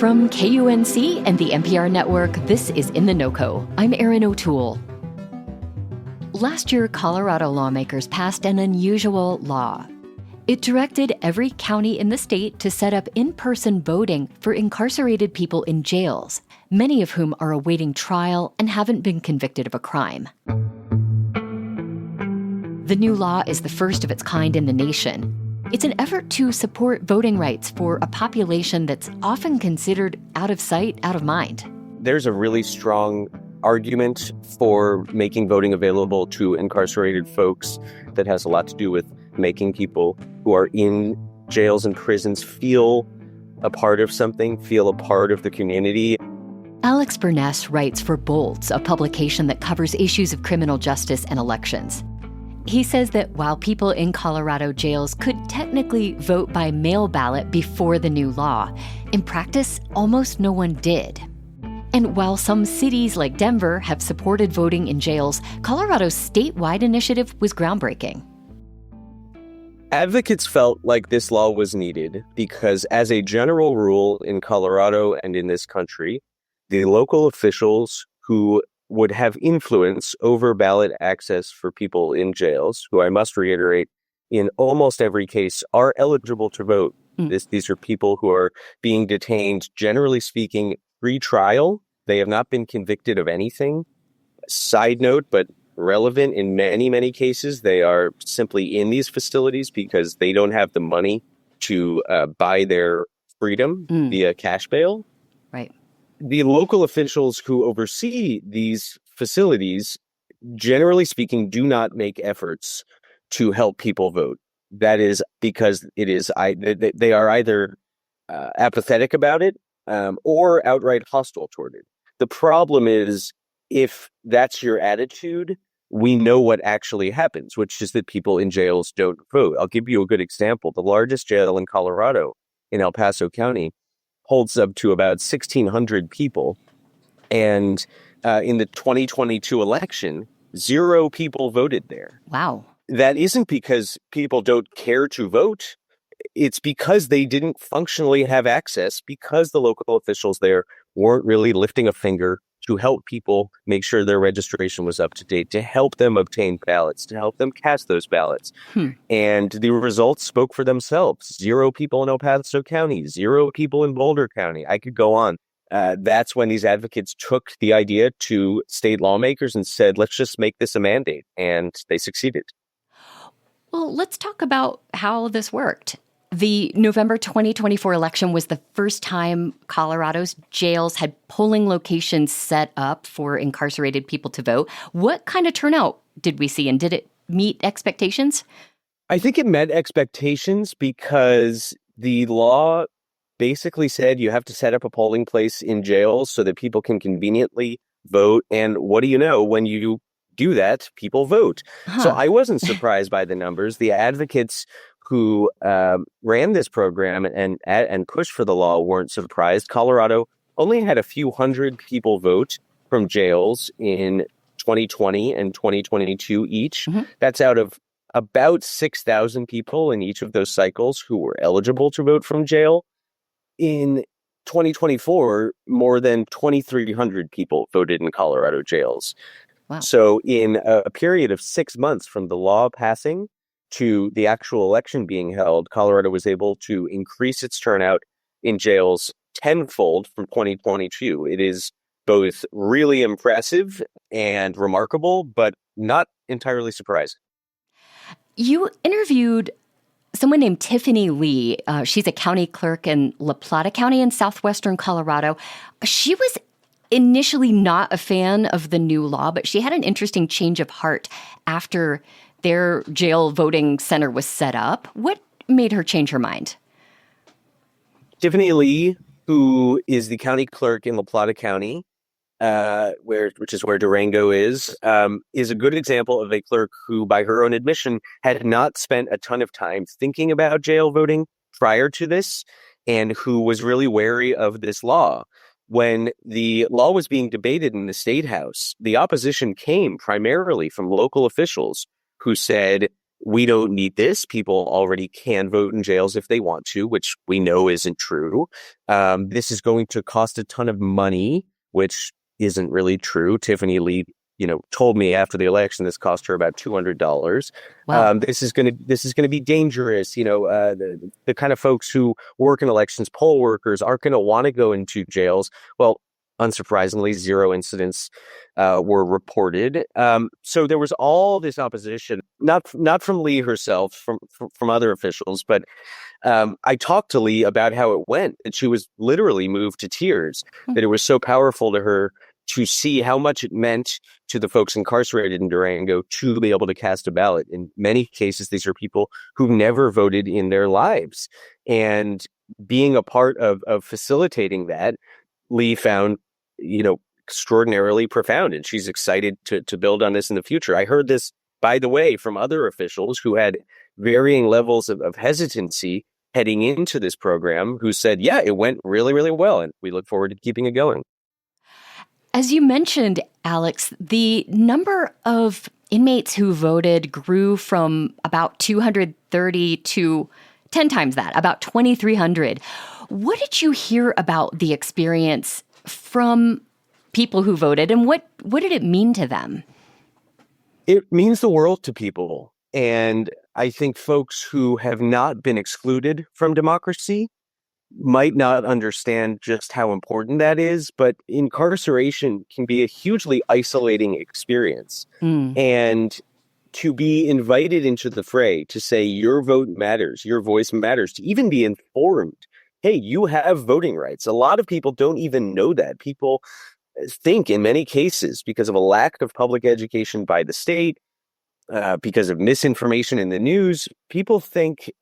From KUNC and the NPR network, this is In The NoCo. I'm Erin O'Toole. Last year, Colorado lawmakers passed an unusual law. It directed every county in the state to set up in-person voting for incarcerated people in jails, many of whom are awaiting trial and haven't been convicted of a crime. The new law is the first of its kind in the nation. It's an effort to support voting rights for a population that's often considered out of sight, out of mind. There's a really strong argument for making voting available to incarcerated folks that has a lot to do with making people who are in jails and prisons feel a part of something, feel a part of the community. Alex Burness writes for Bolts, a publication that covers issues of criminal justice and elections. He says that while people in Colorado jails could technically vote by mail ballot before the new law, in practice, almost no one did. And while some cities like Denver have supported voting in jails, Colorado's statewide initiative was groundbreaking. Advocates felt like this law was needed because, as a general rule in Colorado and in this country, the local officials who would have influence over ballot access for people in jails, who I must reiterate, in almost every case are eligible to vote. These are people who are being detained, generally speaking, pre-trial. They have not been convicted of anything. Side note, but relevant in many, many cases, they are simply in these facilities because they don't have the money to buy their freedom via cash bail. Right. The local officials who oversee these facilities, generally speaking, do not make efforts to help people vote. That is because they are either apathetic about it or outright hostile toward it. The problem is, if that's your attitude, we know what actually happens, which is that people in jails don't vote. I'll give you a good example. The largest jail in Colorado, in El Paso County, holds up to about 1,600 people. And in the 2022 election, 0 people voted there. Wow. That isn't because people don't care to vote. It's because they didn't functionally have access, because the local officials there weren't really lifting a finger to help people make sure their registration was up to date, to help them obtain ballots, to help them cast those ballots. And the results spoke for themselves. 0 people in El Paso County, 0 people in Boulder County. I could go on. That's when these advocates took the idea to state lawmakers and said, let's just make this a mandate. And they succeeded. Well, let's talk about how this worked. The November 2024 election was the first time Colorado's jails had polling locations set up for incarcerated people to vote. What kind of turnout did we see, and did it meet expectations? I think it met expectations because the law basically said you have to set up a polling place in jails so that people can conveniently vote. And what do you know, when you do that, people vote. So I wasn't surprised by the numbers. The advocates who ran this program and pushed for the law weren't surprised. Colorado only had a few hundred people vote from jails in 2020 and 2022 each. That's out of about 6,000 people in each of those cycles who were eligible to vote from jail. In 2024, more than 2,300 people voted in Colorado jails. Wow. So in a period of 6 months from the law passing to the actual election being held, Colorado was able to increase its turnout in jails tenfold from 2022. It is both really impressive and remarkable, but not entirely surprising. You interviewed someone named Tiffany Lee. She's a county clerk in La Plata County in southwestern Colorado. She was initially not a fan of the new law, but she had an interesting change of heart after their jail voting center was set up. What made her change her mind? Tiffany Lee, who is the county clerk in La Plata County, which is where Durango is a good example of a clerk who, by her own admission, had not spent a ton of time thinking about jail voting prior to this, and who was really wary of this law. When the law was being debated in the State House, the opposition came primarily from local officials who said, we don't need this. People already can vote in jails if they want to, which we know isn't true. This is going to cost a ton of money, which isn't really true. Tiffany Lee, told me after the election this cost her about $200. Wow. This is going to be dangerous. The kind of folks who work in elections, poll workers, aren't going to want to go into jails. Well, unsurprisingly, 0 incidents were reported. So there was all this opposition, not from Lee herself, from other officials, but I talked to Lee about how it went, and she was literally moved to tears, that it was so powerful to her to see how much it meant to the folks incarcerated in Durango to be able to cast a ballot. In many cases, these are people who never voted in their lives. And being a part of facilitating that, Lee found, extraordinarily profound. And she's excited to build on this in the future. I heard this, by the way, from other officials who had varying levels of hesitancy heading into this program, who said, yeah, it went really, really well. And we look forward to keeping it going. As you mentioned, Alex, the number of inmates who voted grew from about 230 to 10 times that, about 2,300. What did you hear about the experience from people who voted, and what did it mean to them? It means the world to people. And I think folks who have not been excluded from democracy might not understand just how important that is, but incarceration can be a hugely isolating experience. And to be invited into the fray, to say your vote matters, your voice matters, to even be informed, hey, you have voting rights. A lot of people don't even know that. People think in many cases, because of a lack of public education by the state, because of misinformation in the news, people think,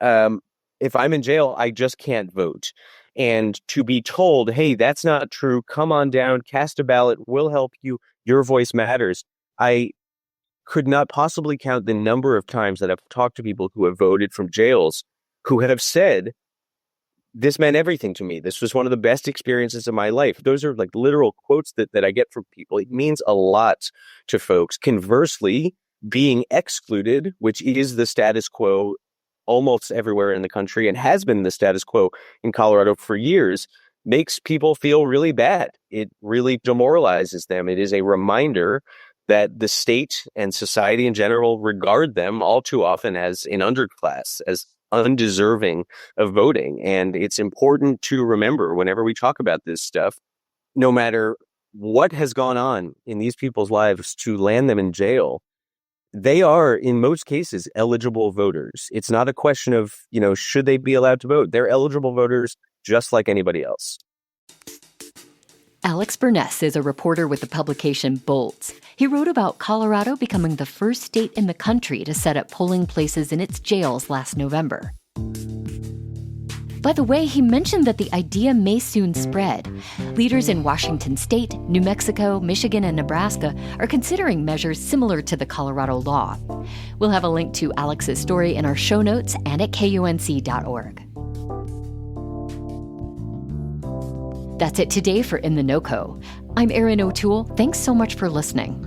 if I'm in jail, I just can't vote. And to be told, hey, that's not true. Come on down, cast a ballot. We'll help you. Your voice matters. I could not possibly count the number of times that I've talked to people who have voted from jails who have said, this meant everything to me. This was one of the best experiences of my life. Those are like literal quotes that I get from people. It means a lot to folks. Conversely, being excluded, which is the status quo almost everywhere in the country and has been the status quo in Colorado for years, makes people feel really bad. It really demoralizes them. It is a reminder that the state and society in general regard them all too often as an underclass, as undeserving of voting. And it's important to remember whenever we talk about this stuff, no matter what has gone on in these people's lives to land them in jail, they are, in most cases, eligible voters. It's not a question of, should they be allowed to vote? They're eligible voters just like anybody else. Alex Burness is a reporter with the publication Bolts. He wrote about Colorado becoming the first state in the country to set up polling places in its jails last November. By the way, he mentioned that the idea may soon spread. Leaders in Washington state, New Mexico, Michigan, and Nebraska are considering measures similar to the Colorado law. We'll have a link to Alex's story in our show notes and at kunc.org. That's it today for In The NoCo. I'm Erin O'Toole. Thanks so much for listening.